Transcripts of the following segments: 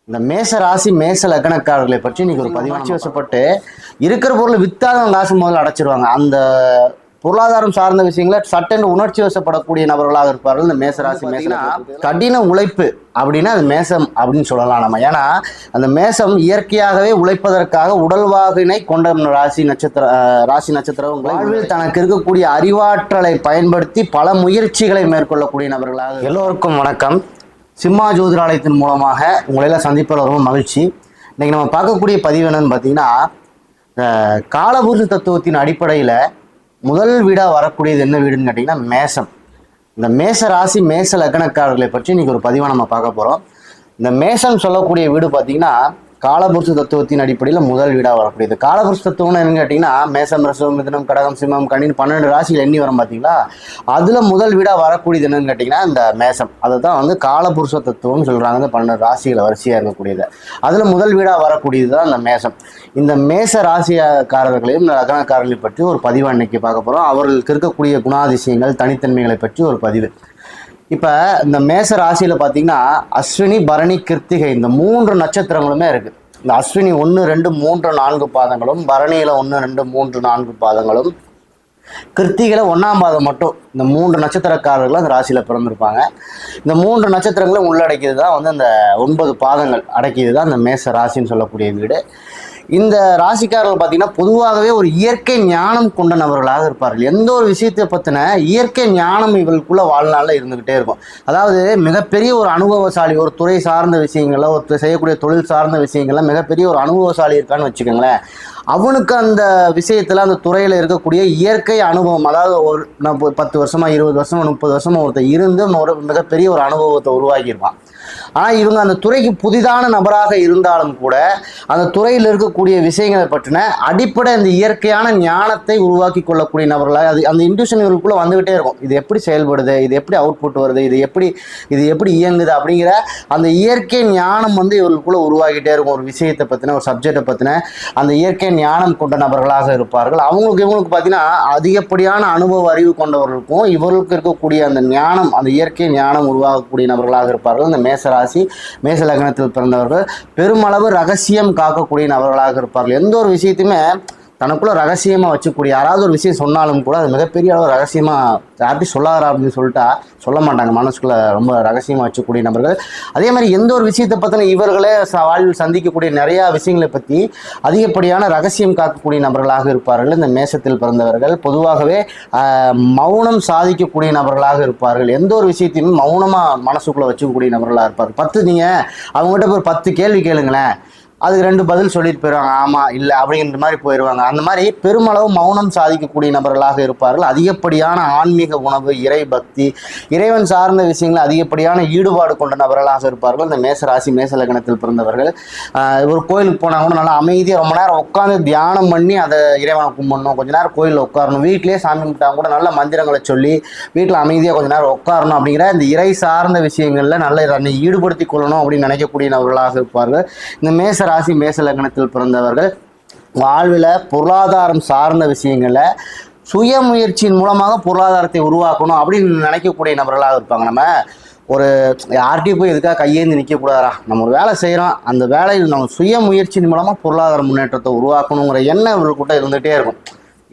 இந்த மேச ராசி மேச லக்னக்காரர்களை பற்றி இன்னைக்கு ஒரு பதிவாட்சி வசப்பட்டு இருக்கிற பொருள் வித்தாதான் காசு முதல்ல அடைச்சிருவாங்க. அந்த பொருளாதாரம் சார்ந்த விஷயங்கள சட்டென்று உணர்ச்சி வசப்படக்கூடிய நபர்களாக இருப்பார்கள் இந்த மேசராசி. மேசனா கடின உழைப்பு அப்படின்னா அது மேசம் அப்படின்னு சொல்லலாம் நம்ம. ஏன்னா அந்த மேசம் இயற்கையாகவே உழைப்பதற்காக உடல்வாகினை கொண்ட ராசி நட்சத்திரம் வாழ்வில் தனக்கு இருக்கக்கூடிய அறிவாற்றலை பயன்படுத்தி பல முயற்சிகளை மேற்கொள்ளக்கூடிய நபர்களாக. எல்லோருக்கும் வணக்கம். சிம்மா ஜோதிராலயத்தின் மூலமாக உங்களையெல்லாம் சந்திப்பதில் ரொம்ப மகிழ்ச்சி. இன்னைக்கு நம்ம பார்க்கக்கூடிய பதிவு என்னன்னு பார்த்தீங்கன்னா, காலபுருஷ தத்துவத்தின் அடிப்படையில் முதல் வீடாக வரக்கூடியது என்ன வீடுன்னு கேட்டிங்கன்னா மேசம். இந்த மேச ராசி மேச லக்னக்காரர்களை பற்றி இன்னைக்கு ஒரு பதிவாக நம்ம பார்க்க போகிறோம். இந்த மேசம் சொல்லக்கூடிய வீடு பார்த்தீங்கன்னா காலபுருஷ தத்துவத்தின் அடிப்படையில் முதல் வீடாக வரக்கூடியது. காலபுருஷ தத்துவம்னு என்னன்னு கேட்டிங்கன்னா மேசம், ரிஷபம், மிதுனம், கடகம், சிம்மம், கன்னின்னு 12 ராசிகள் எண்ணி வரும் பார்த்தீங்களா. அதில் முதல் வீடாக வரக்கூடியது என்னன்னு கேட்டிங்கன்னா இந்த மேசம். அதை தான் வந்து காலபுருஷ தத்துவம்னு சொல்கிறாங்க. இந்த 12 ராசிகளை வரிசையாக இருக்கக்கூடியது. அதில் முதல் வீடாக வரக்கூடியது தான் இந்த மேசம். இந்த மேச ராசிக்காரர்களையும் லக்னக்காரர்களையும் பற்றி ஒரு பதிவு அன்னைக்கு பார்க்க போகிறோம். அவர்களுக்கு இருக்கக்கூடிய குணாதிசயங்கள், தனித்தன்மைகளை பற்றி ஒரு பதிவு. இப்போ இந்த மேச ராசியில் பார்த்தீங்கன்னா அஸ்வினி, பரணி, கிருத்திகை இந்த 3 நட்சத்திரங்களுமே இருக்குது. இந்த அஸ்வினி 1, 2, 3, 4 பாதங்களும், பரணியில் 1, 2, 3, 4 பாதங்களும், கிருத்திகையில் 1ஆம் பாதம் மட்டும். இந்த 3 நட்சத்திரக்காரர்களும் அந்த ராசியில் பிறந்திருப்பாங்க. இந்த 3 நட்சத்திரங்களும் உள்ளடக்கியது தான் வந்து அந்த 9 பாதங்கள் அடக்கியது தான் இந்த மேச ராசின்னு சொல்லக்கூடிய வீடு. இந்த ராசிக்காரர்கள் பார்த்தீங்கன்னா பொதுவாகவே ஒரு இயற்கை ஞானம் கொண்ட நபர்களாக இருப்பார்கள். எந்த ஒரு விஷயத்தை பற்றின இயற்கை ஞானம் இவர்களுக்குள்ள வாழ்நாளில் இருந்துக்கிட்டே இருக்கும். அதாவது மிகப்பெரிய ஒரு அனுபவசாலி, ஒரு துறை சார்ந்த விஷயங்கள, ஒரு செய்யக்கூடிய தொழில் சார்ந்த விஷயங்கள்ல மிகப்பெரிய ஒரு அனுபவசாலி இருக்கான்னு வச்சுக்கோங்களேன். அவனுக்கு அந்த விஷயத்தில் அந்த துறையில் இருக்கக்கூடிய இயற்கை அனுபவம், அதாவது ஒரு 10 வருஷமா 20 வருஷமா 30 வருஷமா ஒருத்தர் இருந்து ஒரு மிகப்பெரிய ஒரு அனுபவத்தை உருவாக்கியிருப்பான். ஆனால் இவங்க அந்த துறைக்கு புதிதான நபராக இருந்தாலும் கூட அந்த துறையில் இருக்கக்கூடிய விஷயங்களை பற்றின அடிப்படை அந்த இயற்கையான ஞானத்தை உருவாக்கி கொள்ளக்கூடிய நபர்களாக அது அந்த இன்ட்யூஷன் இவர்களுக்குள்ள வந்துகிட்டே இருக்கும். இது எப்படி செயல்படுது, இது எப்படி அவுட்புட் வருது, இது எப்படி இயங்குது அப்படிங்கிற அந்த இயற்கை ஞானம் வந்து இவர்களுக்குள்ள உருவாகிட்டே இருக்கும். ஒரு விஷயத்தை பற்றின, ஒரு சப்ஜெக்டை பற்றின அந்த இயற்கை ஞானம் கொண்ட நபர்களாக இருப்பார்கள். இவங்களுக்கு பார்த்தீங்கன்னா அதிகப்படியான அனுபவ அறிவு கொண்டவர்களுக்கும் இவர்களுக்கு இருக்கக்கூடிய அந்த ஞானம், அந்த இயற்கை ஞானம் உருவாகக்கூடிய நபர்களாக இருப்பார்கள். இந்த மேசராசி மேச லக்னத்தில் பிறந்தவர்கள் பெருமளவு ரகசியம் காக்கக்கூடிய நபர்களாக இருப்பார்கள். எந்த ஒரு விஷயத்தையுமே தனக்குள்ள ரகசியமாக வச்சுக்கூடிய, யாராவது ஒரு விஷயம் சொன்னாலும் கூட அது மிகப்பெரிய அளவு ரகசியமாக யார்ட்டையும் சொல்லாதா அப்படின்னு சொல்லிட்டா சொல்ல மாட்டாங்க. மனசுக்குள்ள ரொம்ப ரகசியமாக வச்சுக்கூடிய நபர்கள். அதே மாதிரி எந்த ஒரு விஷயத்தை பற்றின இவர்களே வாழ்வில் சந்திக்கக்கூடிய நிறையா விஷயங்களை பற்றி அதிகப்படியான ரகசியம் காக்கக்கூடிய நபர்களாக இருப்பார்கள். இந்த மேசத்தில் பிறந்தவர்கள் பொதுவாகவே மௌனம் சாதிக்கக்கூடிய நபர்களாக இருப்பார்கள். எந்த ஒரு விஷயத்தையுமே மௌனமாக மனசுக்குள்ளே வச்சுக்கக்கூடிய நபர்களாக இருப்பார்கள். நீங்கள் அவங்ககிட்ட ஒரு 10 கேள்வி கேளுங்களேன், அதுக்கு 2 பதில் சொல்லிட்டு போயிடுவாங்க, ஆமாம் இல்லை அப்படிங்கிற மாதிரி போயிடுவாங்க. அந்த மாதிரி பெருமளவு மௌனம் சாதிக்கக்கூடிய நபர்களாக இருப்பார்கள். அதிகப்படியான ஆன்மீக உணவு, இறை பக்தி, இறைவன் சார்ந்த விஷயங்கள் அதிகப்படியான ஈடுபாடு கொண்ட நபர்களாக இருப்பார்கள். இந்த மேச ராசி மேச லக்னத்தில் பிறந்தவர்கள் ஒரு கோயிலுக்கு போனால் கூட நல்லா அமைதியாக ரொம்ப நேரம் உட்காந்து தியானம் பண்ணி அதை இறைவனை கும்பிடணும், கொஞ்ச நேரம் கோயிலில் உட்காரணும், வீட்டிலேயே சாமி கும்பிட்டாங்க கூட நல்ல மந்திரங்களை சொல்லி வீட்டில் அமைதியாக கொஞ்ச நேரம் உட்காரணும் அப்படிங்கிற இந்த இறை சார்ந்த விஷயங்களில் நல்ல தன்னை ஈடுபடுத்தி கொள்ளணும் அப்படின்னு நினைக்கக்கூடிய நபர்களாக இருப்பார்கள். இந்த மேச ராசி மேச லக்னத்தில் பிறந்தவர்கள் வாழ்வில் பொருளாதாரம் சார்ந்த விஷயங்களை சுய முயற்சியின் மூலமாக பொருளாதாரத்தை உருவாக்கணும் அப்படின்னு நினைக்கக்கூடிய நபர்களாக இருப்பாங்க. நம்ம ஒரு யார்கிட்டையும் போய் எதுக்காக கையேந்து நிற்கக்கூடாதா, நம்ம ஒரு வேலை செய்கிறோம், அந்த வேலையில் நம்ம சுய முயற்சியின் மூலமாக பொருளாதார முன்னேற்றத்தை உருவாக்கணுங்கிற எண்ணம் இவர்கிட்ட இருந்துகிட்டே இருக்கும்.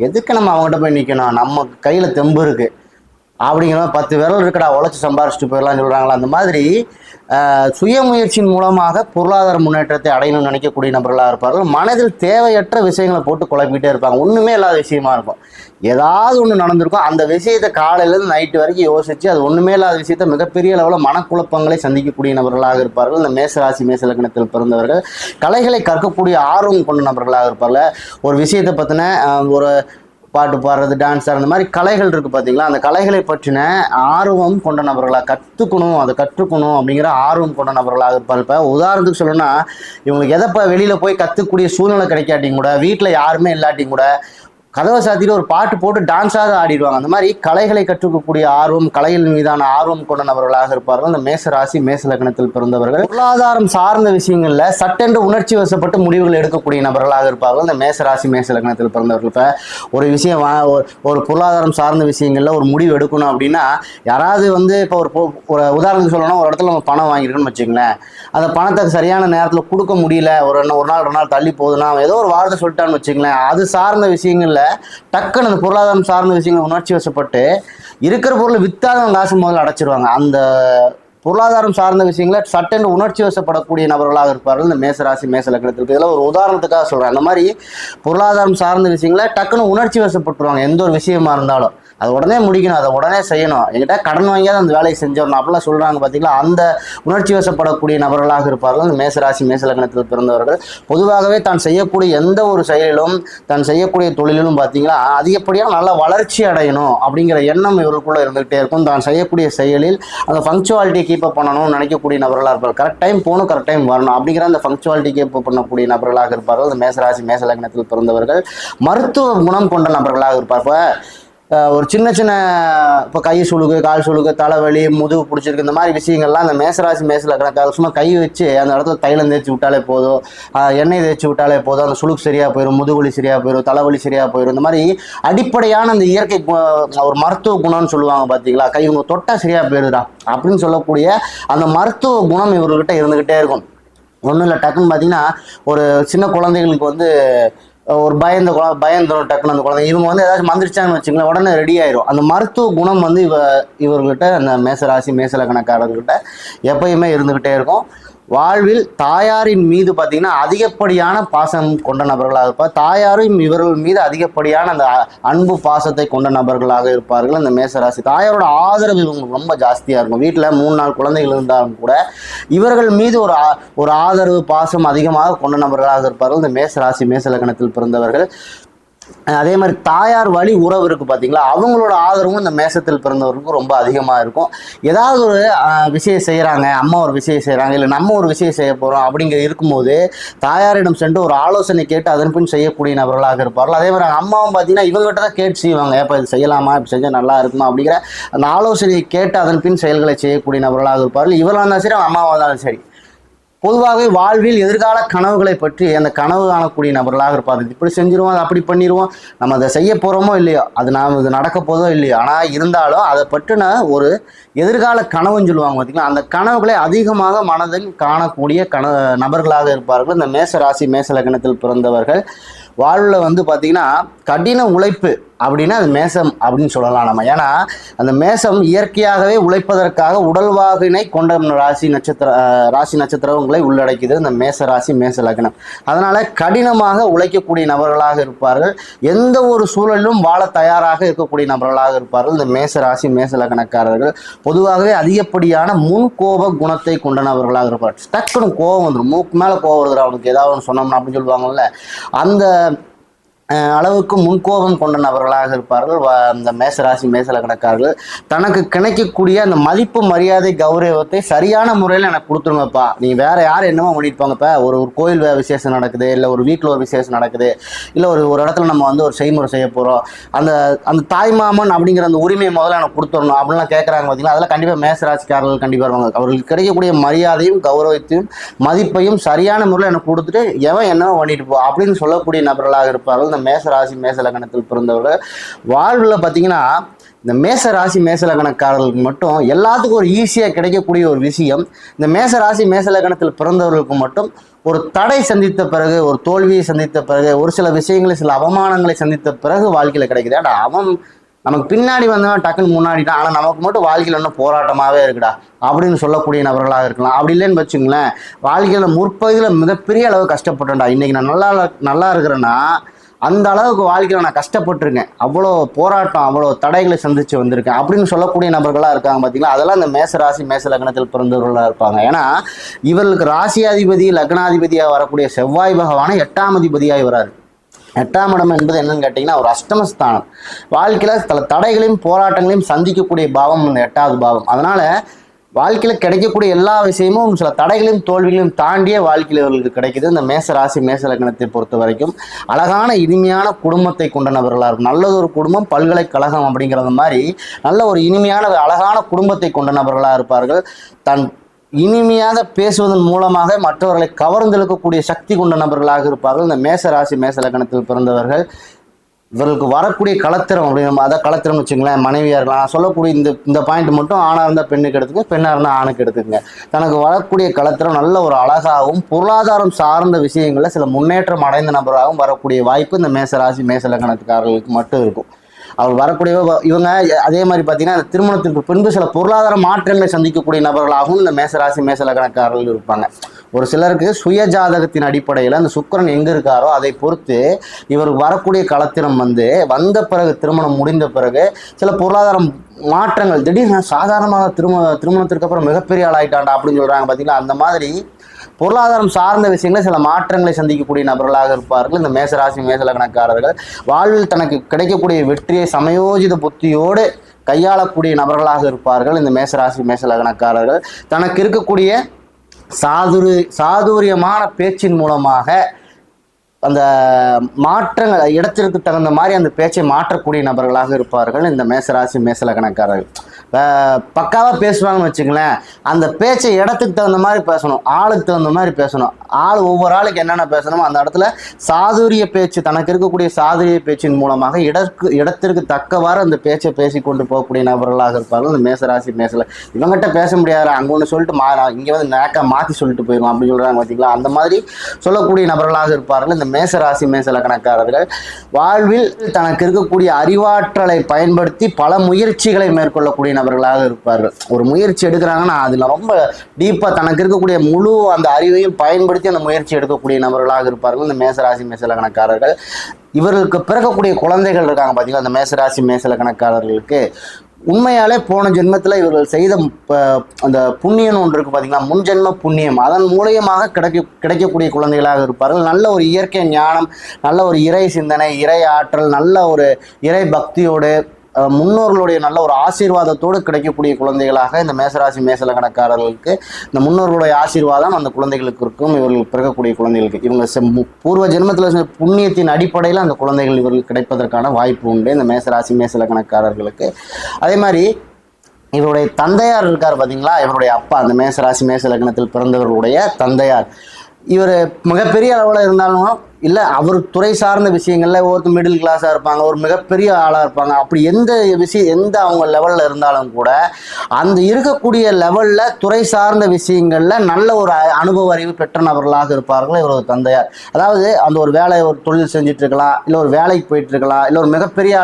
எதுக்கு நம்ம அவங்ககிட்ட போய் நிற்கணும், நம்ம கையில் தெம்பு இருக்குது அப்படிங்கிற 10 விரல் இருக்கடா உழைச்சி சம்பாரிச்சிட்டு போயிடலாம்னு சொல்கிறாங்களா. அந்த மாதிரி சுய முயற்சியின் மூலமாக பொருளாதார முன்னேற்றத்தை அடையணும்னு நினைக்கக்கூடிய நபர்களாக இருப்பார்கள். மனதில் தேவையற்ற விஷயங்களை போட்டு குழப்பிக்கிட்டே இருப்பாங்க. ஒன்றுமே இல்லாத விஷயமா இருக்கும். ஏதாவது ஒன்று நடந்திருக்கும், அந்த விஷயத்தை காலையிலேருந்து நைட்டு வரைக்கும் யோசித்து அது ஒன்றுமே இல்லாத விஷயத்தை மிகப்பெரிய அளவில் மனக்குழப்பங்களை சந்திக்கக்கூடிய நபர்களாக இருப்பார்கள். இந்த மேசராசி மேச லக்னத்தில் பிறந்தவர்கள் கலைகளை கற்கக்கூடிய ஆர்வம் கொண்ட நபர்களாக இருப்பார்கள். ஒரு விஷயத்தை பற்றின ஒரு பாட்டு பாடுறது, டான்ஸ், அந்த மாதிரி கலைகள் இருக்குது பார்த்தீங்களா, அந்த கலைகளை பற்றின ஆர்வம் கொண்ட நபர்களாக கற்றுக்கணும், அதை கற்றுக்கணும் அப்படிங்கிற ஆர்வம் கொண்ட நபர்களாக இருப்பார். இப்போ உதாரணத்துக்கு சொல்லணும்னா இவங்களுக்கு எதைப்போ வெளியில் போய் கற்றுக்கூடிய சூழ்நிலை கிடைக்காட்டியும் கூட, வீட்டில் யாருமே இல்லாட்டியும் கூட கதவை சாத்திட்டு ஒரு பாட்டு போட்டு டான்ஸாக ஆடிடுவாங்க. அந்த மாதிரி கலைகளை கற்றுக்கக்கூடிய ஆர்வம், கலைகள் மீதான ஆர்வம் கொண்ட நபர்களாக இருப்பார்கள் இந்த மேச ராசி மேச லக்னத்தில் பிறந்தவர்கள். பொருளாதாரம் சார்ந்த விஷயங்கள்ல சட்டென்று உணர்ச்சி வசப்பட்டு முடிவுகள் எடுக்கக்கூடிய நபர்களாக இருப்பார்கள் இந்த மேச ராசி மேச லக்னத்தில் பிறந்தவர்கள். இப்போ ஒரு விஷயம் ஒரு பொருளாதாரம் சார்ந்த விஷயங்கள்ல ஒரு முடிவு எடுக்கணும் அப்படின்னா, யாராவது இப்போ ஒரு உதாரணத்துக்கு சொல்லணும், ஒரு இடத்துல நம்ம பணம் வாங்கியிருக்கோம்னு வச்சுங்களேன், அந்த பணத்தை சரியான நேரத்தில் கொடுக்க முடியல, ஒரு நாள் 2 நாள் தள்ளி போகுதுன்னா ஏதோ ஒரு வார்த்தை சொல்லிட்டான்னு வச்சுங்களேன், அது சார்ந்த விஷயங்கள்ல டக்குன்னு அந்த பொருளாதாரம் சார்ந்த விஷயங்கள் உணர்ச்சி வசப்பட்டு இருக்கிற பொருளை வித்தாதான் காசு முதல்ல அடைச்சிருவாங்க. அந்த பொருளாதாரம் சார்ந்த விஷயங்கள சட்டென்று உணர்ச்சி வசப்படக்கூடிய நபர்களாக இருப்பார்கள் இந்த மேசராசி மேச லக்னத்தில். இதெல்லாம் ஒரு உதாரணத்துக்காக சொல்றேன். அந்த மாதிரி பொருளாதாரம் சார்ந்த விஷயங்கள டக்குன்னு உணர்ச்சி வசப்பட்டுருவாங்க. எந்த ஒரு விஷயமா இருந்தாலும் அது உடனே முடிக்கணும், அதை உடனே செய்யணும், என்கிட்ட கடன் வாங்கியாவது அந்த வேலையை செஞ்சிடணும் அப்படிலாம் சொல்றாங்க பார்த்தீங்களா. அந்த உணர்ச்சி வசப்படக்கூடிய நபர்களாக இருப்பார்கள் இந்த மேசராசி மேச லக்னத்தில் பிறந்தவர்கள். பொதுவாகவே தான் செய்யக்கூடிய எந்த ஒரு செயலிலும், தான் செய்யக்கூடிய தொழிலிலும் பார்த்தீங்களா அதிகப்படியாக நல்ல வளர்ச்சி அடையணும் அப்படிங்கிற எண்ணம் இவர்களுக்குள்ள இருந்துகிட்டே இருக்கும். தான் செய்யக்கூடிய செயலில் அந்த ஃபங்க்சுவாலிட்டி கீப் அப் பண்ணணும்னு நினைக்கக்கூடிய நபர்களாக இருப்பார்கள். கரெக்ட் டைம் போகணும், கரெக்ட் டைம் வரணும் அப்படிங்கிற அந்த ஃபங்க்சுவாலிட்டி கீப் அப் பண்ணக்கூடிய நபர்களாக இருப்பார்கள் இந்த மேசராசி மேச லக்னத்தில் பிறந்தவர்கள். மருத்துவ குணம் கொண்ட நபர்களாக இருப்பார்கள். ஒரு சின்ன சின்ன இப்போ கை சுழுகு, கால் சுழுகு, தலைவலி, முதுகு பிடிச்சிருக்கு, இந்த மாதிரி விஷயங்கள்லாம் அந்த மேசராசி மேச லக்னக்காரர்கள் சும்மா கை வச்சு அந்த இடத்துல தைலம் தேய்ச்சி விட்டாலே போதும், எண்ணெய் தேய்ச்சி விட்டாலே போதும், அந்த சுழுக்கு சரியாக போயிடும், முதுகுவலி சரியாக போயிடும், தலைவலி சரியாக போயிடும். இந்த மாதிரி அடிப்படையான அந்த இயற்கை ஒரு மருத்துவ குணம்னு சொல்லுவாங்க பார்த்தீங்களா, கை உங்க தொட்டால் சரியாக போயிடுதா அப்படின்னு சொல்லக்கூடிய அந்த மருத்துவ குணம் இவர்கிட்ட இருந்துக்கிட்டே இருக்கும். ஒன்றும் இல்லை, டக்குன்னு பார்த்தீங்கன்னா ஒரு சின்ன குழந்தைகளுக்கு ஒரு பயந்துடும் டக்குன்னு அந்த குழந்தை, இவங்க ஏதாச்சும் மந்திரிச்சாங்கன்னு வச்சுங்களேன் உடனே ரெடி ஆயிரும். அந்த மருத்துவ குணம் இவர்கிட்ட அந்த மேசராசி மேச லக்னக்காரர்கிட்ட எப்பயுமே இருந்துகிட்டே இருக்கும். வாழ்வில் தாயாரின் மீது பார்த்தீங்கன்னா அதிகப்படியான பாசம் கொண்ட நபர்களாக இருப்பார். தாயாரும் இவர்கள் மீது அதிகப்படியான அந்த அன்பு பாசத்தை கொண்ட நபர்களாக இருப்பார்கள் இந்த மேசராசி. தாயாரோட ஆதரவு இவங்களுக்கு ரொம்ப ஜாஸ்தியாக இருக்கும். வீட்டில் 3-4 குழந்தைகள் இருந்தாலும் கூட இவர்கள் மீது ஒரு ஆதரவு பாசம் அதிகமாக கொண்ட நபர்களாக இருப்பார்கள் இந்த மேசராசி மேச லக்னத்தில் பிறந்தவர்கள். அதே மாதிரி தாயார் வழி உறவு இருக்கு பார்த்தீங்களா, அவங்களோட ஆதரவும் இந்த மேசத்தில் பிறந்தவர்களுக்கு ரொம்ப அதிகமாக இருக்கும். ஏதாவது ஒரு விஷயம் செய்கிறாங்க, அம்மா ஒரு விஷயம் செய்கிறாங்க, இல்லை நம்ம ஒரு விஷயம் செய்ய போகிறோம் அப்படிங்கிற இருக்கும்போது தாயாரிடம் சென்று ஒரு ஆலோசனை கேட்டு அதன் பின் செய்யக்கூடிய நபர்களாக இருப்பார்கள். அதே மாதிரி அம்மாவும் பார்த்தீங்கன்னா இவங்ககிட்ட தான் கேட்டு செய்வாங்க, இப்போ இது செய்யலாமா, இப்போ செஞ்சால் நல்லா இருக்குமா அப்படிங்கிற அந்த ஆலோசனையை கேட்டு அதன் பின் செயல்களை செய்யக்கூடிய நபர்களாக இருப்பார்கள். இவராக இருந்தாலும் சரி, அம்மாவாக இருந்தாலும் சரி. பொதுவாகவே வாழ்வில் எதிர்கால கனவுகளை பற்றி அந்த கனவு காணக்கூடிய நபர்களாக இருப்பார்கள். இப்படி செஞ்சிருவோம், அதை அப்படி பண்ணிடுவோம், நம்ம அதை செய்ய போகிறோமோ இல்லையோ, அது இது நடக்க போதோ இல்லையோ, ஆனால் இருந்தாலும் அதை பற்றின ஒரு எதிர்கால கனவுன்னு சொல்லுவாங்க பார்த்தீங்களா, அந்த கனவுகளை அதிகமாக மனதில் காணக்கூடிய நபர்களாக இருப்பார்கள் இந்த மேச ராசி மேச லக்னத்தில் பிறந்தவர்கள். வாழ்வில் பார்த்தீங்கன்னா கடின உழைப்பு அப்படின்னா அது மேசம் அப்படின்னு சொல்லலாம் நம்ம. ஏன்னா அந்த மேசம் இயற்கையாகவே உழைப்பதற்காக உடல்வாகினை கொண்ட ராசி நட்சத்திரங்களை உள்ளடக்கிது இந்த மேச ராசி மேச லக்னம். அதனால கடினமாக உழைக்கக்கூடிய நபர்களாக இருப்பார்கள். எந்த ஒரு சூழலிலும் வாழ தயாராக இருக்கக்கூடிய நபர்களாக இருப்பார்கள் இந்த மேச ராசி மேச லக்னக்காரர்கள். பொதுவாகவே அதிகப்படியான முன்கோப குணத்தை கொண்ட நபர்களாக இருப்பார்கள். டக்குன்னு கோபம் வந்துடும், மூக்கு மேலே கோபம் வருது அவனுக்கு ஏதாவது ஒன்று சொன்னோம்னா அப்படின்னு சொல்லுவாங்கல்ல, அந்த அளவுக்கு முன்கோபம் கொண்ட நபர்களாக இருப்பார்கள் இந்த மேசராசி மேச லக்னக்காரர்கள். தனக்கு கிடைக்கக்கூடிய அந்த மதிப்பு மரியாதை கௌரவத்தை சரியான முறையில் எனக்கு கொடுத்துருங்கப்பா, நீ வேற யார் என்னமோ பண்ணிட்டு இப்போ ஒரு கோயில் விசேஷம் நடக்குது, இல்லை ஒரு வீட்டில் ஒரு விசேஷம் நடக்குது, இல்லை ஒரு இடத்துல நம்ம ஒரு செய்முறை செய்ய போகிறோம், அந்த தாய்மாமன் அப்படிங்கிற அந்த உரிமையை முதல்ல எனக்கு கொடுத்துடணும் அப்படின்லாம் கேட்குறாங்க பார்த்தீங்களா. அதெல்லாம் கண்டிப்பாக மேசராசிக்காரர்கள் கண்டிப்பாக வருவாங்க. அவர்களுக்கு கிடைக்கக்கூடிய மரியாதையும் கௌரவத்தையும் மதிப்பையும் சரியான முறையில் எனக்கு கொடுத்துட்டு எவன் என்னவோ பண்ணிட்டு போ அப்படின்னு சொல்லக்கூடிய நபர்களாக இருப்பார்கள் மேச ராசி மேச லக்னத்தில் பிறந்தவர்கள். வாழ்வில் பார்த்தீங்கன்னா இந்த மேச ராசி மேச லக்னக்காரர்களுக்கு மட்டும் எல்லாத்துக்கும் ஒரு ஈஸியாக கிடைக்கக்கூடிய ஒரு விஷயம், இந்த மேச ராசி மேச லக்னத்தில் பிறந்தவர்களுக்கு மட்டும் ஒரு தடை சந்தித்த பிறகு, ஒரு தோல்வியை சந்தித்த பிறகு, ஒரு சில விஷயங்களை சில அவமானங்களை சந்தித்த பிறகு வாழ்க்கையில் கிடைக்குது. ஏடா அவன் நமக்கு பின்னாடி வந்தவன் டக்குன்னு முன்னாடிட்டான், ஆனால் நமக்கு மட்டும் வாழ்க்கையில் இன்னும் போராட்டமாகவே இருக்குடா அப்படின்னு சொல்லக்கூடிய நபர்களாக இருக்கலாம். அப்படி இல்லைன்னு வச்சுங்களேன், வாழ்க்கையில் முற்பகுதியில் மிகப்பெரிய அளவு கஷ்டப்பட்டேன்டா, இன்னைக்கு நான் நல்லா இருக்கிறேன்னா அந்த அளவுக்கு வாழ்க்கையில் நான் கஷ்டப்பட்டிருக்கேன், அவ்வளோ போராட்டம், அவ்வளோ தடைகளை சந்திச்சு வந்திருக்கேன் அப்படின்னு சொல்லக்கூடிய நபர்களாக இருக்காங்க பார்த்தீங்களா. அதெல்லாம் இந்த மேச ராசி மேச லக்னத்தில் பிறந்தவர்களாக இருப்பாங்க. ஏன்னா இவர்களுக்கு ராசியாதிபதி லக்னாதிபதியாக வரக்கூடிய செவ்வாய் பகவானை 8ஆம் அதிபதியாக வராரு. 8ஆம் இடம் என்பது என்னன்னு கேட்டிங்கன்னா ஒரு அஷ்டமஸ்தானம். வாழ்க்கையில் சில தடைகளையும் போராட்டங்களையும் சந்திக்கக்கூடிய பாவம் இந்த 8வது பாவம். அதனால வாழ்க்கையில் கிடைக்கக்கூடிய எல்லா விஷயமும் சில தடைகளையும் தோல்விகளையும் தாண்டிய வாழ்க்கையில் இவர்களுக்கு கிடைக்குது. இந்த மேச ராசி மேச லக்னத்தை பொறுத்த வரைக்கும் அழகான இனிமையான குடும்பத்தை கொண்ட நபர்களாக இருக்கும். நல்லதொரு குடும்பம் பல்கலைக்கழகம் அப்படிங்கிறது மாதிரி நல்ல ஒரு இனிமையான அழகான குடும்பத்தை கொண்ட நபர்களாக இருப்பார்கள். தன் இனிமையாக பேசுவதன் மூலமாக மற்றவர்களை கவர்ந்தெழுக்கக்கூடிய சக்தி கொண்ட நபர்களாக இருப்பார்கள். இந்த மேச ராசி மேச லக்னத்தில் பிறந்தவர்கள் இவர்களுக்கு வரக்கூடிய கலத்திரம் அப்படின்னு அதை கலத்திரம்னு வச்சுங்களேன். மனைவியாக இருக்கலாம். நான் சொல்லக்கூடிய இந்த பாயிண்ட் மட்டும் ஆணாக இருந்தால் பெண்ணுக்கு எடுத்துக்கங்க, பெண்ணாக இருந்தால் ஆணுக்கு எடுத்துக்கங்க. தனக்கு வரக்கூடிய கலத்திரம் நல்ல ஒரு அழகாகவும் பொருளாதாரம் சார்ந்த விஷயங்களில் சில முன்னேற்றம் அடைந்த நபராகவும் வரக்கூடிய வாய்ப்பு இந்த மேச ராசி மேச லக்னத்துக்காரர்களுக்கு மட்டும் இருக்கும். அவர் வரக்கூடிய இவங்க அதே மாதிரி பார்த்தீங்கன்னா திருமணத்திற்கு பின்பு சில பொருளாதார மாற்றங்களை சந்திக்கக்கூடிய நபர்களாகவும் இந்த மேசராசி மேச லக்னக்காரர்கள் இருப்பாங்க. ஒரு சிலருக்கு சுய ஜாதகத்தின் அடிப்படையில் அந்த சுக்கிரன் எங்கே இருக்காரோ அதை பொறுத்து இவருக்கு வரக்கூடிய களத்திரம் வந்த பிறகு திருமணம் முடிந்த பிறகு சில பொருளாதார மாற்றங்கள் திடீர்னு சாதாரணமாக திருமணத்திற்கு அப்புறம் மிகப்பெரிய ஆளாயிட்டாண்டா அப்படின்னு சொல்கிறாங்க பார்த்தீங்களா. அந்த மாதிரி பொருளாதாரம் சார்ந்த விஷயங்களை சில மாற்றங்களை சந்திக்கக்கூடிய நபர்களாக இருப்பார்கள் இந்த மேசராசி மேச லக்னக்காரர்கள். வாழ்வில் தனக்கு கிடைக்கக்கூடிய வெற்றியை சமயோஜித புத்தியோடு கையாளக்கூடிய நபர்களாக இருப்பார்கள் இந்த மேசராசி மேச லக்னக்காரர்கள். தனக்கு இருக்கக்கூடிய சாதுரியமான பேச்சின் மூலமாக அந்த மாற்றங்கள் இடத்திற்கு தகுந்த மாதிரி அந்த பேச்சை மாற்றக்கூடிய நபர்களாக இருப்பார்கள் இந்த மேசராசி மேச லக்னக்காரர்கள். பக்காவாக பேசுவாங்கன்னு வச்சுங்களேன். அந்த பேச்சை இடத்துக்கு தகுந்த மாதிரி பேசணும், ஆளுக்கு தகுந்த மாதிரி பேசணும். ஒவ்வொரு ஆளுக்கு என்னென்ன பேசணுமோ அந்த இடத்துல சாதுரிய பேச்சு, தனக்கு இருக்கக்கூடிய சாதுரிய பேச்சின் மூலமாக இடத்திற்கு தக்கவாறு அந்த பேச்சை பேசி கொண்டு போகக்கூடிய நபர்களாக இருப்பார்கள் இந்த மேசராசி மேசல. இவங்ககிட்ட பேச முடியாது, அங்கே ஒன்று சொல்லிட்டு இங்கே நேக்கா மாற்றி சொல்லிட்டு போயிடும் அப்படின்னு சொல்கிறாங்க பார்த்தீங்களா. அந்த மாதிரி சொல்லக்கூடிய நபர்களாக இருப்பார்கள் இந்த மேசராசி மேச லக்னக்காரர்கள். வாழ்வில் தனக்கு இருக்கக்கூடிய அறிவாற்றலை பயன்படுத்தி பல முயற்சிகளை மேற்கொள்ளக்கூடிய நபர்களாக இருப்பார்கள். ஒரு முயற்சி எடுக்கிறாங்கன்னா அதில் ரொம்ப டீப்பாக தனக்கு இருக்கக்கூடிய முழு அந்த அறிவையும் பயன்படுத்தி அந்த முயற்சி எடுக்கக்கூடிய நபர்களாக இருப்பார்கள் இந்த மேசராசி மேச லக்னக்காரர்கள். இவர்களுக்கு பிறக்கக்கூடிய குழந்தைகள் இருக்காங்க பார்த்தீங்களா. அந்த மேசராசி மேச லக்னக்காரர்களுக்கு உண்மையாலே போன ஜென்மத்தில் இவர்கள் செய்த அந்த புண்ணியம் ஒன்று இருக்குது பார்த்தீங்களா, முன்ஜென்ம புண்ணியம், அதன் மூலியமாக கிடைக்கக்கூடிய குழந்தைகளாக இருப்பார்கள். நல்ல ஒரு இயற்கை ஞானம், நல்ல ஒரு இறை சிந்தனை, இறை ஆற்றல், நல்ல ஒரு இறை பக்தியோடு முன்னோர்களுடைய நல்ல ஒரு ஆசீர்வாதத்தோடு கிடைக்கக்கூடிய குழந்தைகளாக இந்த மேசராசி மேச லக்னக்காரர்களுக்கு இந்த முன்னோர்களுடைய ஆசீர்வாதம் அந்த குழந்தைகளுக்கு இருக்கும். இவர்கள் பிறக்கக்கூடிய குழந்தைகளுக்கு இவங்க பூர்வ ஜென்மத்தில் புண்ணியத்தின் அடிப்படையில் அந்த குழந்தைகள் இவர்களுக்கு கிடைப்பதற்கான வாய்ப்பு உண்டு இந்த மேசராசி மேச லக்னக்காரர்களுக்கு. அதே மாதிரி இவருடைய தந்தையார் இருக்கார் பார்த்தீங்களா, இவருடைய அப்பா அந்த மேசராசி மேச லக்னத்தில் பிறந்தவர்களுடைய தந்தையார் இவர் மிகப்பெரிய அளவில் இருந்தாலும் இல்லை அவர் துறை சார்ந்த விஷயங்களில் ஒருத்தர் மிடில் கிளாஸாக இருப்பாங்க, ஒரு மிகப்பெரிய ஆளாக இருப்பாங்க. அப்படி எந்த அவங்க லெவலில் இருந்தாலும் கூட அந்த இருக்கக்கூடிய லெவலில் துறை சார்ந்த விஷயங்களில் நல்ல ஒரு அனுபவ அறிவு பெற்ற நபர்களாக இருப்பார்கள் இவரது தந்தையார். அதாவது அந்த ஒரு ஒரு தொழில் செஞ்சுட்டு இருக்கலாம், இல்லை ஒரு வேலைக்கு போயிட்டு இருக்கலாம், இல்லை ஒரு மிகப்பெரிய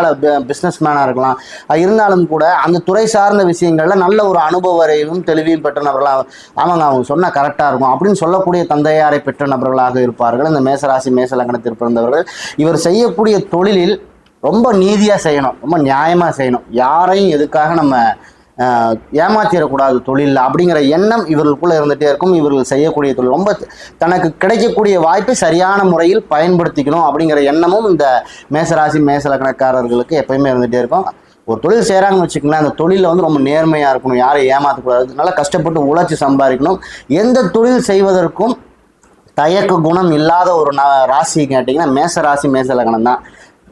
பிஸ்னஸ் மேனாக இருக்கலாம். இருந்தாலும் கூட அந்த துறை சார்ந்த விஷயங்களில் நல்ல ஒரு அனுபவ அறிவும் தெளிவையும் பெற்ற நபர்களாக அவங்க சொன்னால் கரெக்டாக இருக்கும் அப்படின்னு சொல்லக்கூடிய தந்தையாரை பெற்ற நபர்களாக இருப்பார்கள் இந்த மேசராசி மேச லக்னத்தில் பிறந்தவர்கள். இவர் செய்யக்கூடிய தொழிலில் ரொம்ப நீதியாக செய்யணும், ரொம்ப நியாயமாக செய்யணும், யாரையும் எதுக்காக நம்ம ஏமாத்திடக்கூடாது தொழில் அப்படிங்கிற எண்ணம் இவர்களுக்குள்ளே இருந்துகிட்டே இருக்கும். இவர்கள் செய்யக்கூடிய தொழில் ரொம்ப தனக்கு கிடைக்கக்கூடிய வாய்ப்பை சரியான முறையில் பயன்படுத்திக்கணும் அப்படிங்கிற எண்ணமும் இந்த மேசராசி மேச லக்னக்காரர்களுக்கு எப்பயுமே இருந்துகிட்டே இருக்கும். ஒரு தொழில் செய்கிறாங்கன்னு வச்சுக்கோங்களேன், அந்த தொழிலில் ரொம்ப நேர்மையாக இருக்கணும், யாரையும் ஏமாற்றக்கூடாது, நல்லா கஷ்டப்பட்டு உழைச்சி சம்பாதிக்கணும். எந்த தொழில் செய்வதற்கும் தயக்க குணம் இல்லாத ஒரு ராசி கேட்டிங்கன்னா மேச ராசி மேச லக்னம் தான்.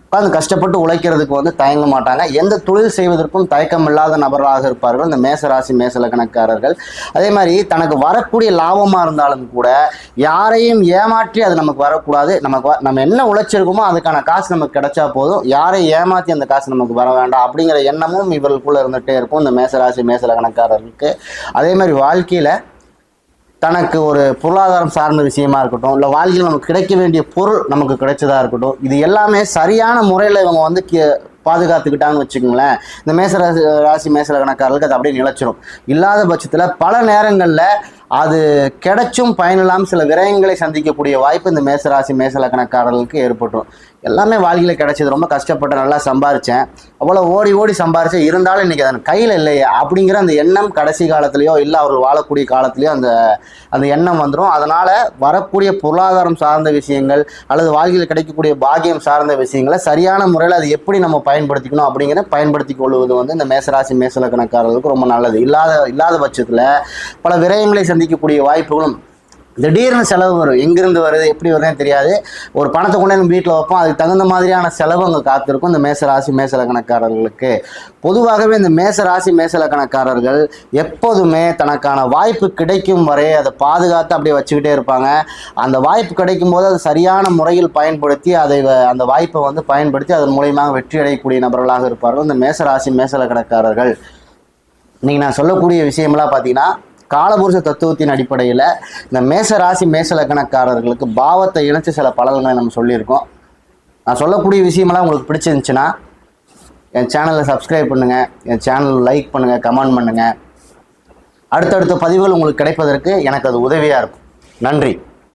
உட்காந்து கஷ்டப்பட்டு உழைக்கிறதுக்கு தயங்க மாட்டாங்க. எந்த தொழில் செய்வதற்கும் தயக்கம் இல்லாத நபர்களாக இருப்பார்கள் இந்த மேச ராசி மேச லக்னக்காரர்கள். அதே மாதிரி தனக்கு வரக்கூடிய லாபமாக இருந்தாலும் கூட யாரையும் ஏமாற்றி அது நமக்கு வரக்கூடாது. நம்ம என்ன உழைச்சிருக்கோமோ அதுக்கான காசு நமக்கு கிடைச்சா போதும், யாரையும் ஏமாற்றி அந்த காசு நமக்கு வர வேண்டாம் அப்படிங்கிற எண்ணமும் இவர்களுக்குள்ளே இருந்துகிட்டே இருக்கும் இந்த மேச ராசி மேச லக்னக்காரர்களுக்கு. அதே மாதிரி வாழ்க்கையில் தனக்கு ஒரு பொருளாதாரம் சார்ந்த விஷயமா இருக்கட்டும், இல்லை வாழ்க்கையில் நமக்கு கிடைக்க வேண்டிய பொருள் நமக்கு கிடைச்சதா இருக்கட்டும், இது எல்லாமே சரியான முறையில் இவங்க பாதுகாத்துக்கிட்டாங்கன்னு வச்சுக்கோங்களேன், இந்த மேச ராசி மேச லக்னக்காரர்களுக்கு அது அப்படியே நிலைச்சிடும். இல்லாத பட்சத்தில் பல நேரங்களில் அது கிடைச்சும் பயனில்லாமல் சில விரயங்களை சந்திக்கக்கூடிய வாய்ப்பு இந்த மேசராசி மேச லக்னக்காரர்களுக்கு ஏற்பட்டுரும். எல்லாமே வாழ்க்கையில் கிடைச்சது, ரொம்ப கஷ்டப்பட்டு நல்லா சம்பாரித்தேன், அவ்வளோ ஓடி ஓடி சம்பாரித்தேன், இருந்தாலும் இன்றைக்கி அதன் கையில் இல்லையே அப்படிங்கிற அந்த எண்ணம் கடைசி காலத்துலேயோ இல்லை அவர்கள் வாழக்கூடிய காலத்துலேயோ அந்த எண்ணம் வந்துடும். அதனால் வரக்கூடிய பொருளாதாரம் சார்ந்த விஷயங்கள் அல்லது வாழ்க்கையில் கிடைக்கக்கூடிய பாக்கியம் சார்ந்த விஷயங்களை சரியான முறையில் அது எப்படி நம்ம பயன்படுத்திக்கணும் அப்படிங்கிற பயன்படுத்தி கொள்வது வந்து இந்த மேசராசி மேச லக்னக்காரர்களுக்கு ரொம்ப நல்லது. இல்லாத பட்சத்தில் பல விரயங்களை சந்திக்கக்கூடிய வாய்ப்புகளும், திடீர்னு செலவு வரும், எங்கிருந்து வருது எப்படி வருதுன்னு தெரியாது, ஒரு பணத்தை கொண்டு நம்ம வீட்டில் வைப்போம், அதுக்கு தகுந்த மாதிரியான செலவு அங்கே காத்திருக்கும் இந்த மேசராசி மேச லக்னக்காரர்களுக்கு. பொதுவாகவே இந்த மேசராசி மேச லக்னக்காரர்கள் எப்போதுமே தனக்கான வாய்ப்பு கிடைக்கும் வரை அதை பாதுகாத்து அப்படியே வச்சுக்கிட்டே இருப்பாங்க. அந்த வாய்ப்பு கிடைக்கும் போது அதை சரியான முறையில் பயன்படுத்தி அந்த வாய்ப்பை வந்து பயன்படுத்தி அதன் மூலியமாக வெற்றி அடையக்கூடிய நபர்களாக இருப்பார்கள் இந்த மேசராசி மேச லக்னக்காரர்கள். இன்னைக்கு நான் சொல்லக்கூடிய விஷயமெல்லாம் பார்த்தீங்கன்னா காலபுருஷ தத்துவத்தின் அடிப்படையில் இந்த மேசராசி மேச லக்னக்காரர்களுக்கு பாவத்தை இணைச்சு சில பலன்களை நம்ம சொல்லியிருக்கோம். நான் சொல்லக்கூடிய விஷயமெல்லாம் உங்களுக்கு பிடிச்சிருந்துச்சுன்னா என் சேனலை சப்ஸ்கிரைப் பண்ணுங்கள், என் சேனல் லைக் பண்ணுங்கள், கமெண்ட் பண்ணுங்கள். அடுத்தடுத்த பதிவுகள் உங்களுக்கு கிடைப்பதற்கு எனக்கு அது உதவியாக இருக்கும். நன்றி.